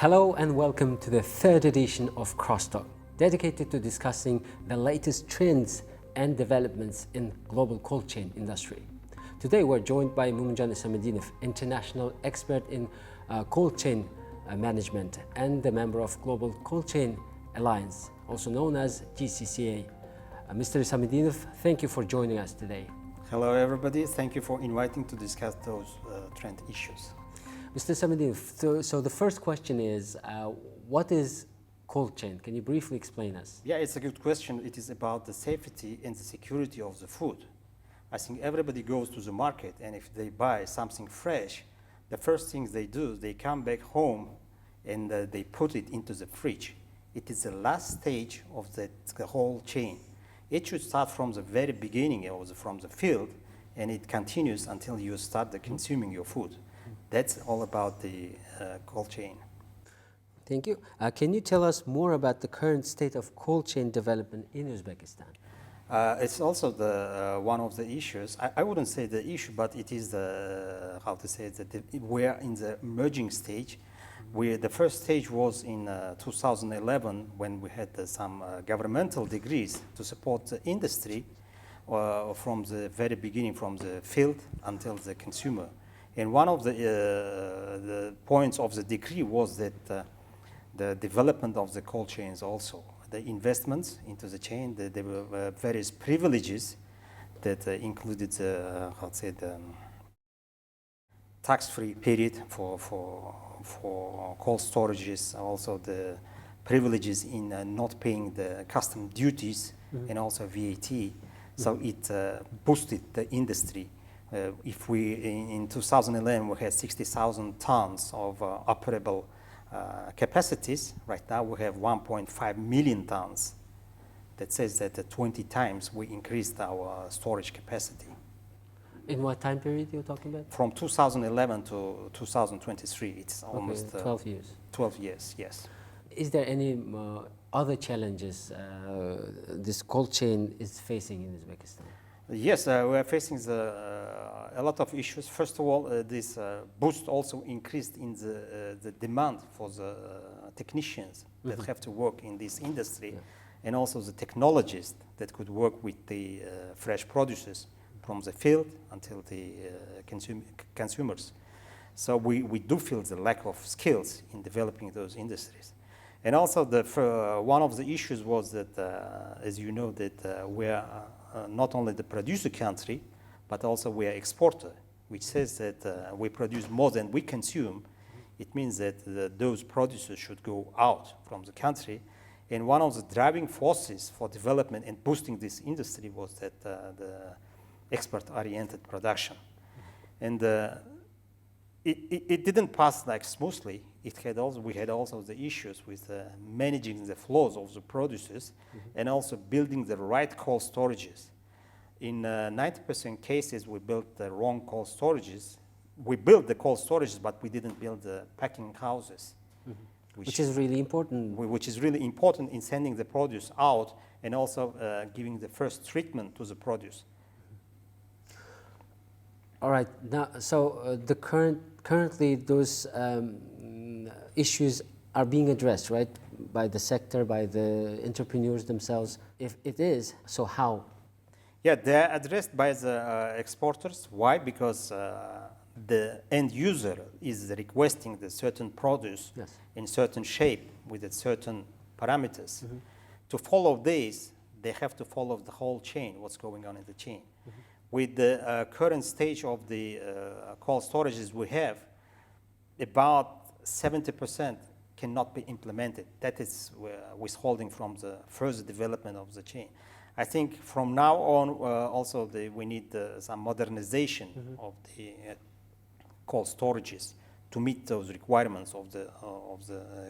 Hello and welcome to the third edition of Crosstalk, dedicated to discussing the latest trends and developments in global cold chain industry. Today we're joined by Mumjan Isamedinov, international expert in cold chain management and the member of Global Cold Chain Alliance, also known as GCCA. Mr. Isamedinov, thank you for joining us today. Hello everybody, thank you for inviting to discuss those trend issues. Mr. Isamedinov, so the first question is, what is cold chain? Can you briefly explain us? Yeah, it's a good question. It is about the safety and the security of the food. I think everybody goes to the market, and if they buy something fresh, the first thing they do, they come back home and they put it into the fridge. It is the last stage of the whole chain. It should start from the very beginning, or from the field, and it continues until you start consuming your food. That's all about the cold chain. Thank you. Can you tell us more about the current state of cold chain development in Uzbekistan? It's also one of the issues. I wouldn't say the issue, but it is we are in the emerging stage. The first stage was in 2011 when we had some governmental decrees to support the industry from the very beginning, from the field until the consumer. And one of the points of the decree was that the development of the cold chains also, the investments into the chain, there were various privileges that included the tax-free period for cold storages, also the privileges in not paying the custom duties and also VAT. So it boosted the industry. If we, in 2011, we had 60,000 tons of operable capacities. Right now we have 1.5 million tons. That says that 20 times we increased our storage capacity. In what time period you're talking about? From 2011 to 2023, it's almost 12 years. 12 years, yes. Is there any other challenges this cold chain is facing in Uzbekistan? Yes, we are facing a lot of issues. First of all, this boost also increased in the demand for the technicians that have to work in this industry, and also the technologists that could work with the fresh producers from the field until the consumers. So we do feel the lack of skills in developing those industries. And also one of the issues was that, as you know, that we are not only the producer country, but also we are exporter, which says that we produce more than we consume. It means that those producers should go out from the country. And one of the driving forces for development and boosting this industry was that the export-oriented production. And it didn't pass like smoothly. We had also the issues with managing the flows of the producers and also building the right cold storages. In 90% cases, we built the wrong cold storages. We built the cold storages, but we didn't build the packing houses. Which is really important. Which is really important in sending the produce out and also giving the first treatment to the produce. All right. Now, so currently those issues are being addressed, right, by the sector, by the entrepreneurs themselves. If it is, so how? Yeah, they're addressed by the exporters. Why? Because the end user is requesting the certain produce in certain shape with a certain parameters. To follow this, they have to follow the whole chain, what's going on in the chain. With the current stage of the cold storages we have, about 70% cannot be implemented. That is withholding from the further development of the chain. I think from now on, also we need some modernization of the cold storages to meet those requirements of the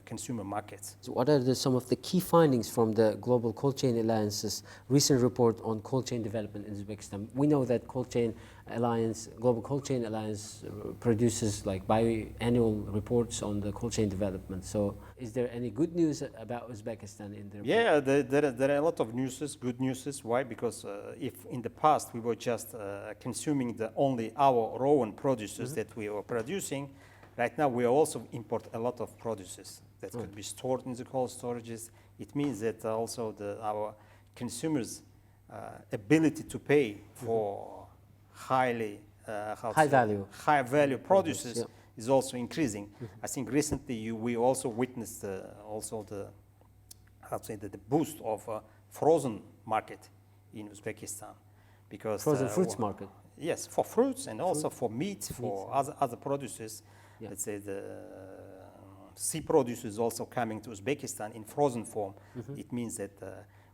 consumer markets. So what are some of the key findings from the Global Cold Chain Alliance's recent report on cold chain development in Uzbekistan? We know that Global Cold Chain Alliance produces like biannual reports on the cold chain development. So is there any good news about Uzbekistan in the report? Yeah, there are a lot of good news. Why? Because if in the past we were just consuming only our raw producers that we were producing, Right now, we also import a lot of produces that could be stored in the cold storages. It means that also our consumers' ability to pay for high value produces is also increasing. I think recently we also witnessed the boost of frozen market in Uzbekistan, because frozen fruits market. Yes, for fruits and also for meat, for other produces. Yeah. Let's say the sea produce is also coming to Uzbekistan in frozen form. It means that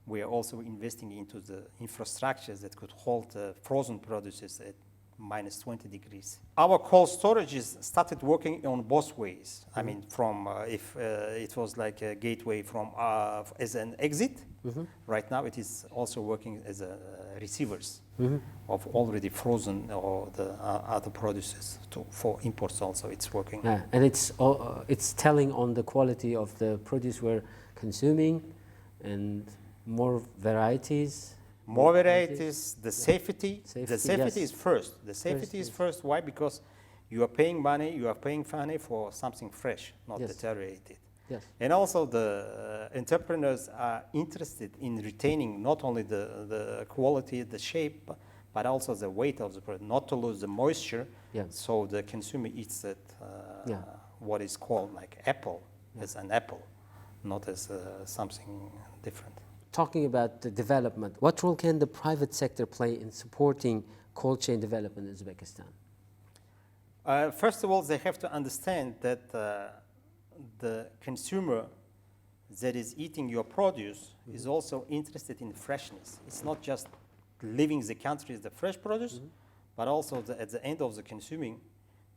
we are also investing into the infrastructures that could hold frozen produces at minus 20 degrees. Our cold storages started working on both ways. I mean, from if it was like a gateway from as an exit, right now it is also working as a receivers of already frozen or the other produces for imports. Also, it's working. Yeah, and it's telling on the quality of the produce we're consuming, and more varieties. More varieties, the safety. The safety yes. is first. The safety is first. Why? Because you are paying money for something fresh, not deteriorated. Yes. And also the entrepreneurs are interested in retaining not only the quality, the shape, but also the weight of the product, not to lose the moisture. Yeah. So the consumer eats it, what is called like apple, as an apple, not as something different. Talking about the development, what role can the private sector play in supporting cold chain development in Uzbekistan? First of all, they have to understand that the consumer that is eating your produce is also interested in freshness. It's not just leaving the country as the fresh produce, but also at the end of the consuming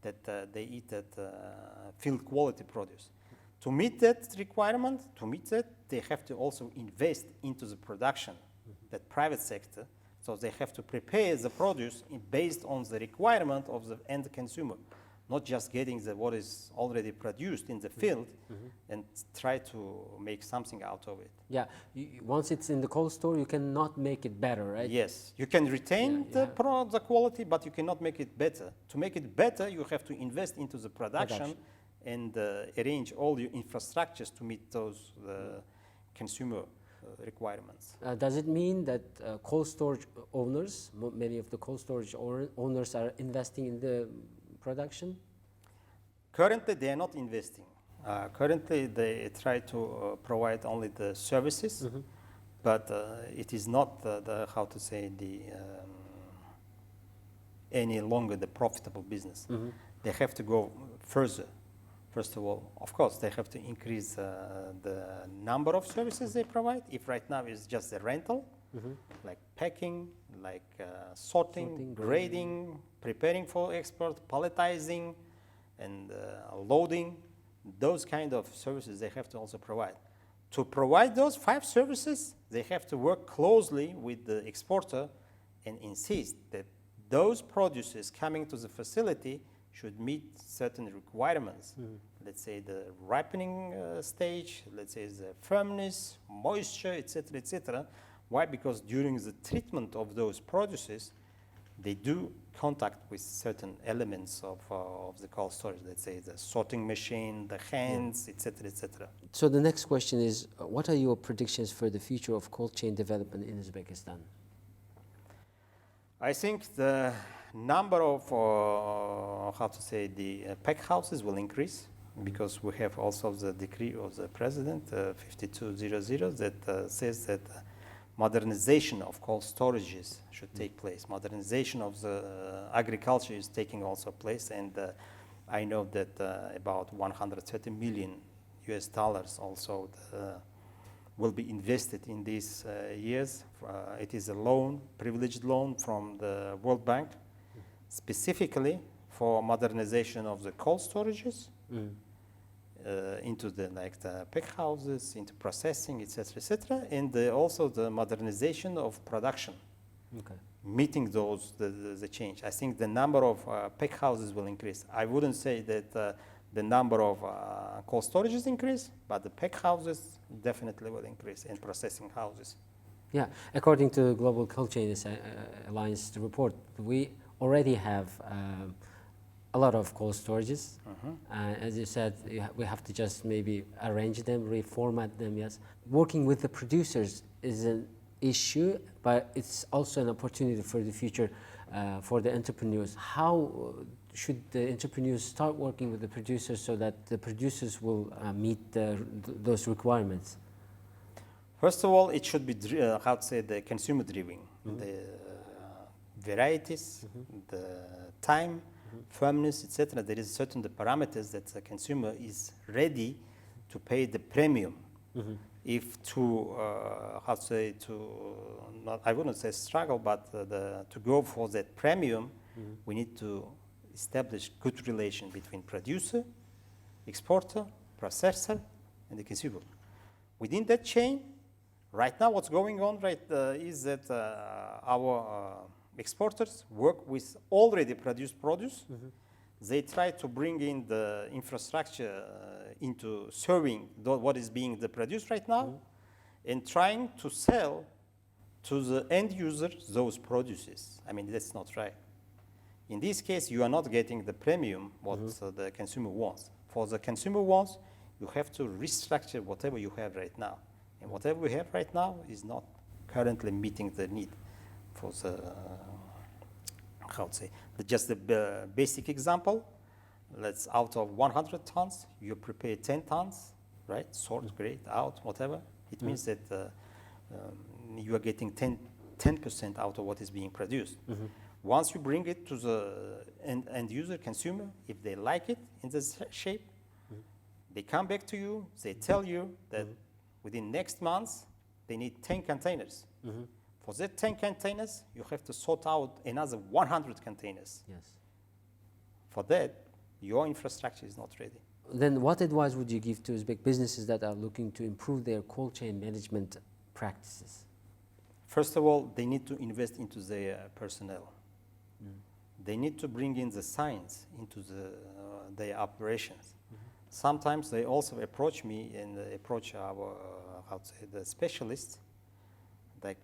that they eat that field quality produce. To meet that requirement, they have to also invest into the production, that private sector. So they have to prepare the produce based on the requirement of the end consumer, not just getting what is already produced in the field and try to make something out of it. Yeah, once it's in the cold store, you cannot make it better, right? Yes, you can retain the quality, but you cannot make it better. To make it better, you have to invest into the production. And arrange all your infrastructures to meet those consumer requirements. Does it mean that cold storage owners, many of the cold storage owners are investing in the production? Currently, they are not investing. Currently, they try to provide only the services, but it is not any longer the profitable business. They have to go further. First of all, of course, they have to increase the number of services they provide. If right now it's just the rental, like packing, like sorting, grading, preparing for export, palletizing, and loading, those kind of services they have to also provide. To provide those 5 services, they have to work closely with the exporter and insist that those produces coming to the facility should meet certain requirements. Let's say the ripening stage, let's say the firmness, moisture, etc., etc. Why? Because during the treatment of those produces, they do contact with certain elements of the cold storage. Let's say the sorting machine, the hands, etc., etc. So the next question is, what are your predictions for the future of cold chain development in Uzbekistan? I think the number of the pack houses will increase, because we have also the decree of the president 5200 that says that modernization of cold storages should take place. Modernization of the agriculture is taking also place, and I know that about 130 million US dollars also will be invested in these years. It is a loan, privileged loan from the World Bank, specifically for modernization of the cold storages, into the pack houses, into processing, etc., and also the modernization of production, meeting those the change. I think the number of pack houses will increase. I wouldn't say that the number of cold storages increase, but the pack houses definitely will increase, and processing houses. Yeah, according to Global Cold Chain Alliance report, we already have a lot of cold storages. As you said, we have to just maybe arrange them, reformat them, yes. Working with the producers is an issue, but it's also an opportunity for the future for the entrepreneurs. How should the entrepreneurs start working with the producers so that the producers will meet those requirements? First of all, it should be, the consumer driven. The varieties, the time, firmness, etc. There is certain the parameters that the consumer is ready to pay the premium. If to, not, I wouldn't say struggle, but to go for that premium, we need to establish good relation between producer, exporter, processor, and the consumer. Within that chain, right now what's going on is that our exporters work with already produced produce. They try to bring in the infrastructure into serving what is being produced right now and trying to sell to the end user those produces. I mean, that's not right. In this case, you are not getting the premium what the consumer wants. For the consumer wants, you have to restructure whatever you have right now. And whatever we have right now is not currently meeting the need for the, just the basic example. Let's out of 100 tons, you prepare 10 tons, right? Sort, grade, out, whatever. It means that you are getting 10% out of what is being produced. Once you bring it to the end user, consumer, if they like it in this shape, they come back to you, they tell you that within next month, they need 10 containers. For that 10 containers, you have to sort out another 100 containers. Yes. For that, your infrastructure is not ready. Then what advice would you give to Uzbek businesses that are looking to improve their cold chain management practices? First of all, they need to invest into their personnel. They need to bring in the science into their operations. Sometimes they also approach me and approach our, the specialists, like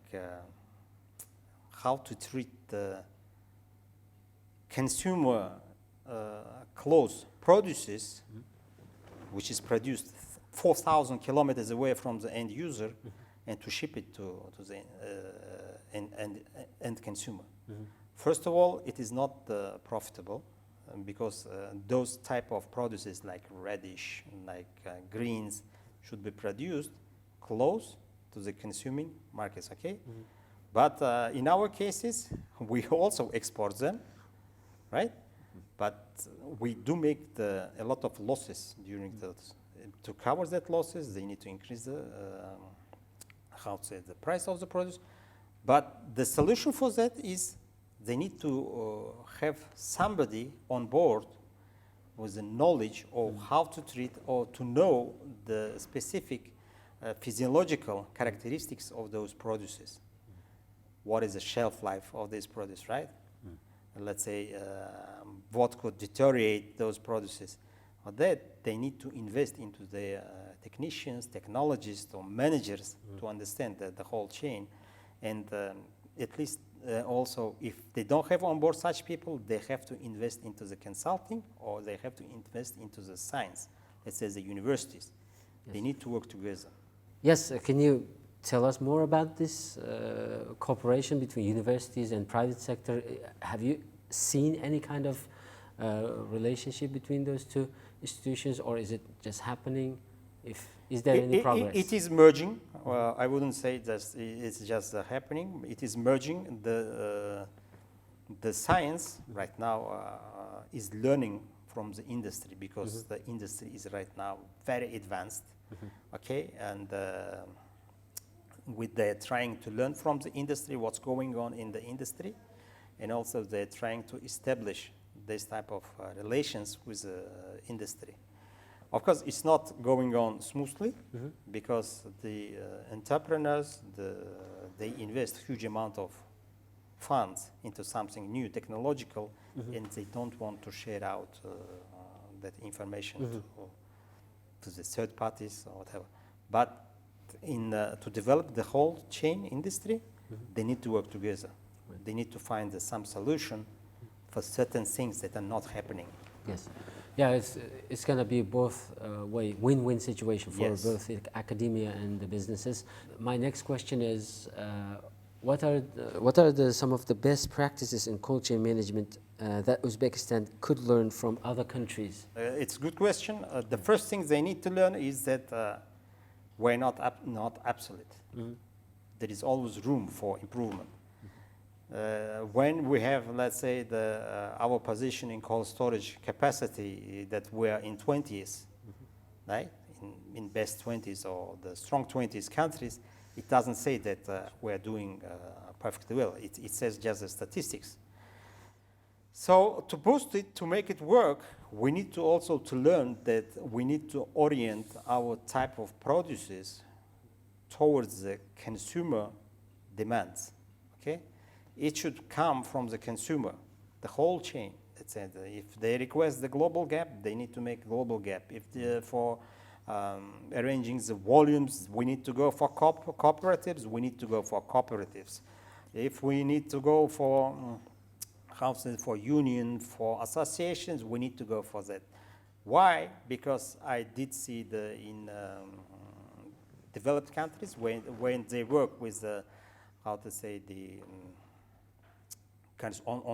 how to treat the consumer close produces, which is produced 4,000 kilometers away from the end user, and to ship it to the end consumer. First of all, it is not profitable because those type of produces like radish, like greens, should be produced close to the consuming markets, okay? But in our cases, we also export them, right? But we do make a lot of losses during those. To cover that losses, they need to increase the, the price of the produce. But the solution for that is they need to have somebody on board with the knowledge of how to treat or to know the specific physiological characteristics of those produces. What is the shelf life of this produce, right? Let's say what could deteriorate those produces. For that, they need to invest into their technicians, technologists, or managers to understand the whole chain. And at least also, if they don't have on board such people, they have to invest into the consulting or they have to invest into the science. Let's say the universities. Yes. They need to work together. Yes, can you tell us more about this cooperation between universities and private sector? Have you seen any kind of relationship between those two institutions, or is it just happening? Is there any progress? It is merging. I wouldn't say that it's just happening. It is merging. The science right now is learning from the industry because the industry is right now very advanced. Okay, and with they're trying to learn from the industry what's going on in the industry, and also they're trying to establish this type of relations with the industry. Of course, it's not going on smoothly because the entrepreneurs, they invest huge amount of funds into something new, technological, and they don't want to share out that information to the third parties or whatever. But to develop the whole chain industry, they need to work together. They need to find some solution for certain things that are not happening. Yes. Yeah, it's going to be both way win-win situation for Yes. both academia and the businesses. My next question is, what are some of the best practices in cold chain management that Uzbekistan could learn from other countries? It's a good question. The first thing they need to learn is that we're not absolute. There is always room for improvement. When we have, let's say, our position in cold storage capacity that we're in 20s, right? In best 20s or the strong 20s countries, it doesn't say that we're doing perfectly well. It says just the statistics. So to boost it, to make it work, we need to also to learn that we need to orient our type of produces towards the consumer demands, okay? It should come from the consumer, the whole chain. If they request the global gap, they need to make global gap. If for arranging the volumes, we need to go for cooperatives, we need to go for cooperatives. If we need to go for for union, for associations, we need to go for that. Why? Because I did see in developed countries when they work with the, on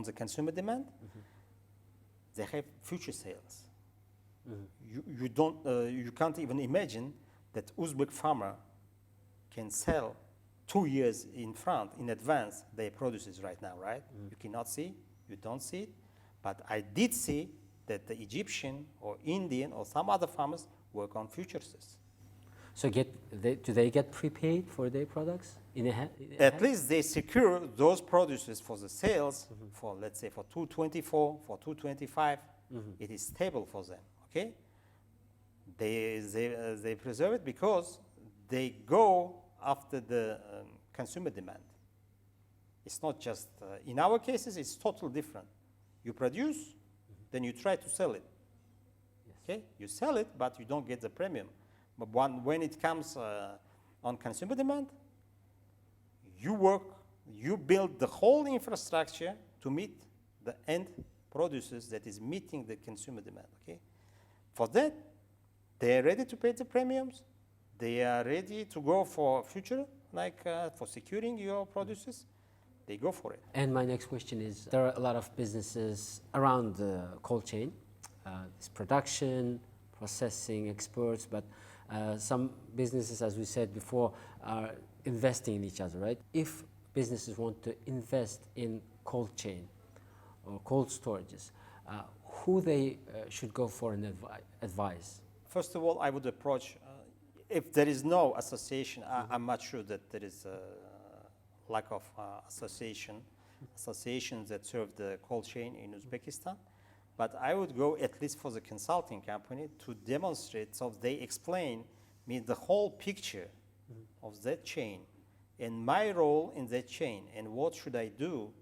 the consumer demand, they have future sales. You can't even imagine that Uzbek farmer can sell 2 years in advance their produces right now, right? You cannot see, you don't see it, but I did see that the Egyptian or Indian or some other farmers work on futures. So do they get prepaid for their products At least they secure those produces for the sales for, let's say, for 224, for 225. It is stable for them, okay? They preserve it because they go after the consumer demand. It's not just, in our cases, it's totally different. You produce, then you try to sell it. Yes. Okay? You sell it, but you don't get the premium. But when it comes on consumer demand, you work, you build the whole infrastructure to meet the end producers that is meeting the consumer demand, okay? For that, they are ready to pay the premiums. They are ready to go for future, like for securing your producers. They go for it. And my next question is, there are a lot of businesses around the cold chain. It's production, processing, exports, but some businesses, as we said before, are investing in each other, right? If businesses want to invest in cold chain or cold storages, who they should go for and advise? First of all, I would approach, if there is no association, I'm not sure that there is a lack of associations that serve the cold chain in Uzbekistan. But I would go at least for the consulting company to demonstrate, so they explain me the whole picture of that chain and my role in that chain and what should I do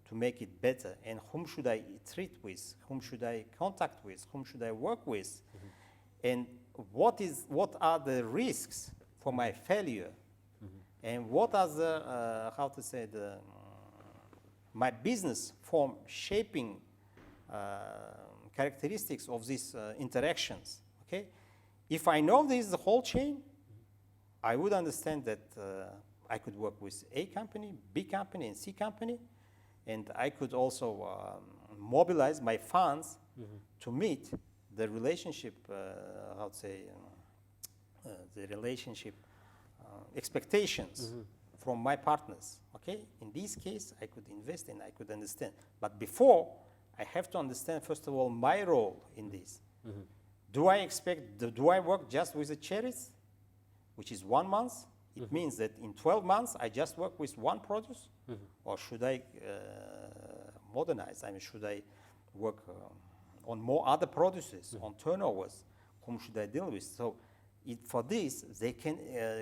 to make it better and whom should I treat with, whom should I contact with, whom should I work with, and what are the risks for my failure, and what are the my business form shaping characteristics of these interactions, okay? If I know this is the whole chain, I would understand that I could work with A company, B company, and C company, and I could also mobilize my funds to meet the relationship, the relationship expectations from my partners, okay? In this case, I could invest and I could understand. But before, I have to understand, first of all, my role in this. Do I work just with the cherries, which is 1 month? It means that in 12 months, I just work with one produce? Or should I modernize? I mean, should I work on more other produces, on turnovers? Whom should I deal with? So for this, they can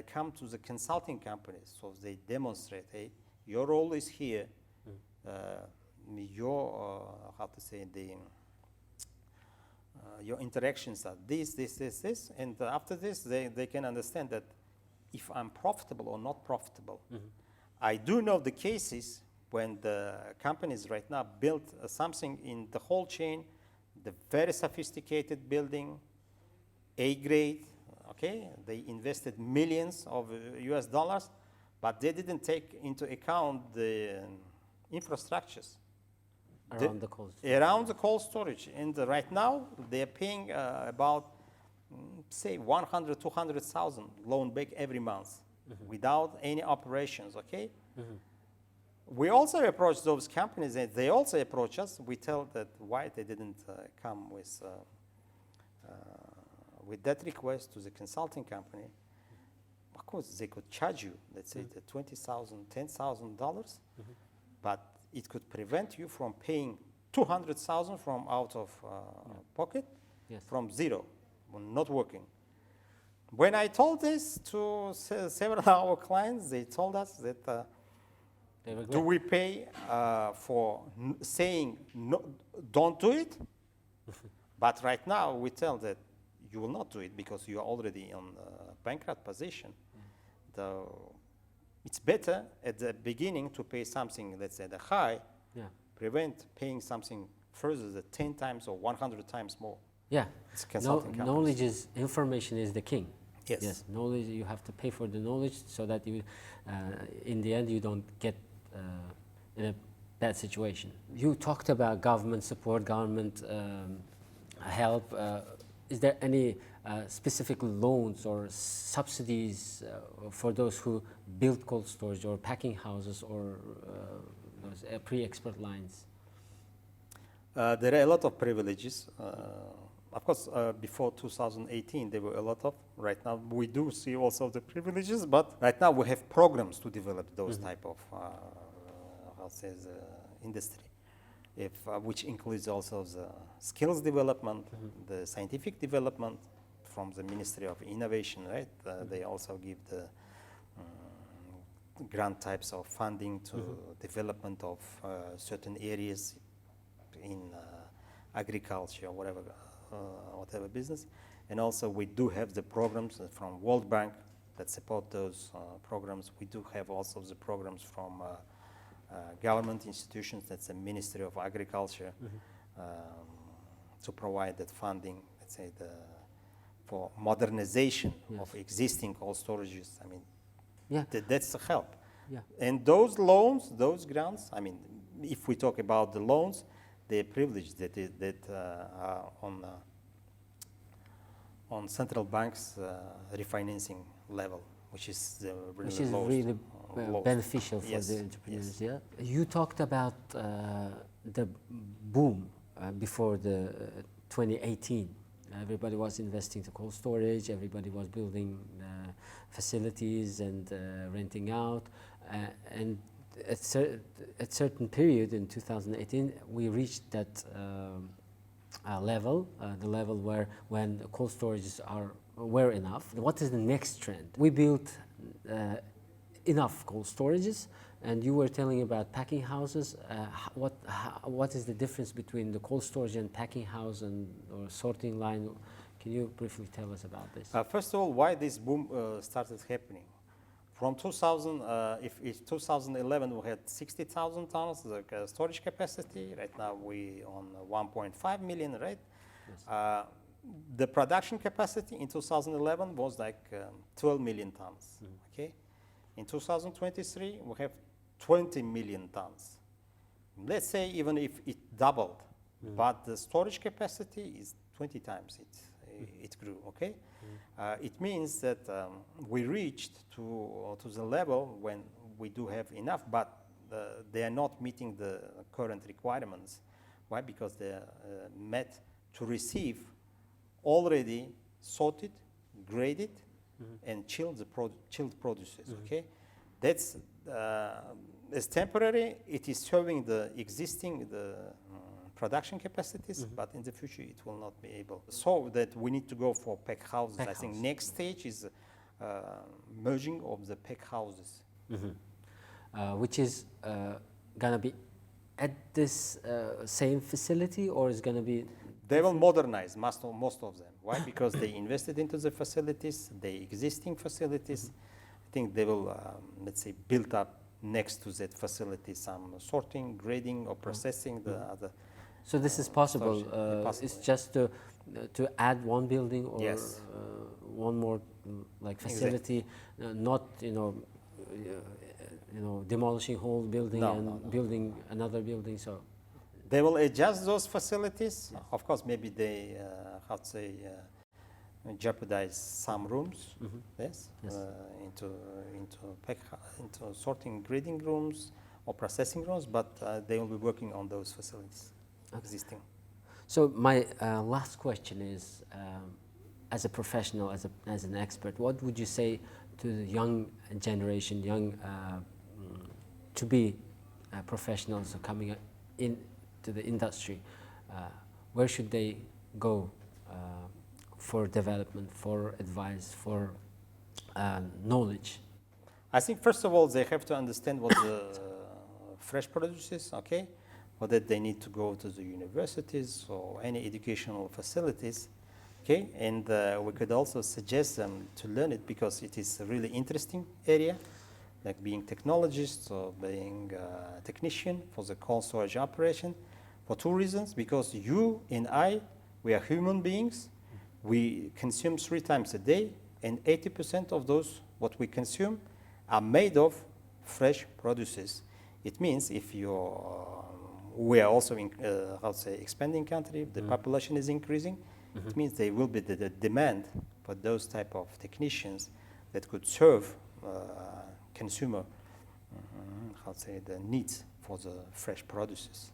come to the consulting companies. So they demonstrate, hey, your role is here. Your, your interactions are this. And after this, they can understand that if I'm profitable or not profitable. I do know the cases when the companies right now built something in the whole chain, the very sophisticated building, A grade, okay? They invested millions of US dollars, but they didn't take into account the infrastructures. Around the cold Around the cold storage. And right now, they're paying about, say, 100, 200,000 loan back every month without any operations, okay? We also approach those companies, and they also approach us. We tell that why they didn't come with that request to the consulting company. Of course, they could charge you, let's say, the $20,000, $10,000, but it could prevent you from paying 200,000 from out of pocket, from zero, not working. When I told this to several of our clients, they told us that, do we pay for saying no, don't do it? But right now we tell that you will not do it because you are already on a bankrupt position. It's better at the beginning to pay something, let's say, the high, prevent paying something further the 10 times or 100 times more. Yeah, knowledge is, information is the king. Yes. Yes, knowledge, you have to pay for the knowledge so that you, in the end, you don't get in a bad situation. You talked about government support, government help. Is there any specific loans or subsidies for those who build cold storage or packing houses or those pre-export lines? There are a lot of privileges. Of course, before 2018, there were a lot of. Right now, we do see also the privileges, but right now we have programs to develop those type of, industry, which includes also the skills development, the scientific development from the Ministry of Innovation, right? They also give the grant types of funding to development of certain areas in agriculture or whatever business. And also we do have the programs from World Bank that support those programs. We do have also the programs from government institutions, that's the Ministry of Agriculture, to provide that funding, let's say, for modernization of existing cold storages. I mean, that's the help. Yeah. And those loans, those grants, I mean, if we talk about the loans, they're privileged that are on central banks refinancing level, which is really beneficial for the entrepreneurs. Yeah. You talked about the boom before the 2018. Everybody was investing to cold storage. Everybody was building facilities and renting out. And at certain period in 2018, we reached that level, the level where when the cold storages were enough. What is the next trend? We built enough cold storages, and you were telling about packing houses. What is the difference between the cold storage and packing house or sorting line? Can you briefly tell us about this? First of all, why this boom started happening? From 2000, if 2011 we had 60,000 tons storage capacity. Right now we on 1.5 million, right? Yes. The production capacity in 2011 was like 12 million tons. Okay. In 2023 we have 20 million tons. Let's say even if it doubled, but the storage capacity is 20 times it grew. Okay. It means that we reached to the level when we do have enough, but they are not meeting the current requirements. Why? Because they are met to receive already sorted, graded, and chilled produces. Okay, that's as temporary. It is serving the existing production capacities, but in the future it will not be able. So that we need to go for pack houses. I think next stage is merging of the pack houses, which is gonna be at this same facility, or is gonna be? They will modernize most of them. Why? Because they invested into the facilities, the existing facilities. I think they will, let's say, build up next to that facility some sorting, grading, or processing the other. So this is possible. possible. It's just to add one building or Yes. one more like facility, not demolishing whole building No, and no, no. building another building. So They will adjust those facilities. Yes. Of course, maybe they, jeopardize some rooms, yes, Yes. Into sorting, grading rooms or processing rooms, but they will be working on those facilities existing. So my last question is, as a professional, as an expert, what would you say to the young generation, young to-be professionals coming into the industry? Where should they go for development, for advice, for knowledge? I think first of all they have to understand what the fresh produce is, okay? Whether they need to go to the universities or any educational facilities, okay? And we could also suggest them to learn it because it is a really interesting area, like being technologist or being a technician for the cold storage operation, for two reasons. Because you and I, we are human beings. We consume 3 times a day, and 80% of those what we consume are made of fresh produces. It means if we are also in, expanding country, the population is increasing. It means there will be the demand for those type of technicians that could serve consumer, the needs for the fresh produces.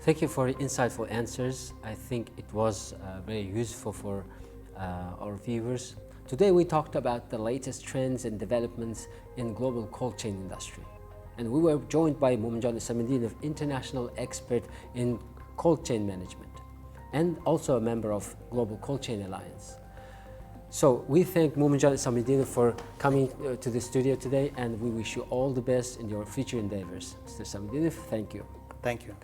Thank you for insightful answers. I think it was very useful for our viewers. Today we talked about the latest trends and developments in global cold chain industry. And we were joined by Muminjan Isamuddinov, international expert in cold chain management, and also a member of Global Cold Chain Alliance. So we thank Muminjan Isamuddinov for coming to the studio today, and we wish you all the best in your future endeavors. Mr. Isamuddinov, thank you. Thank you.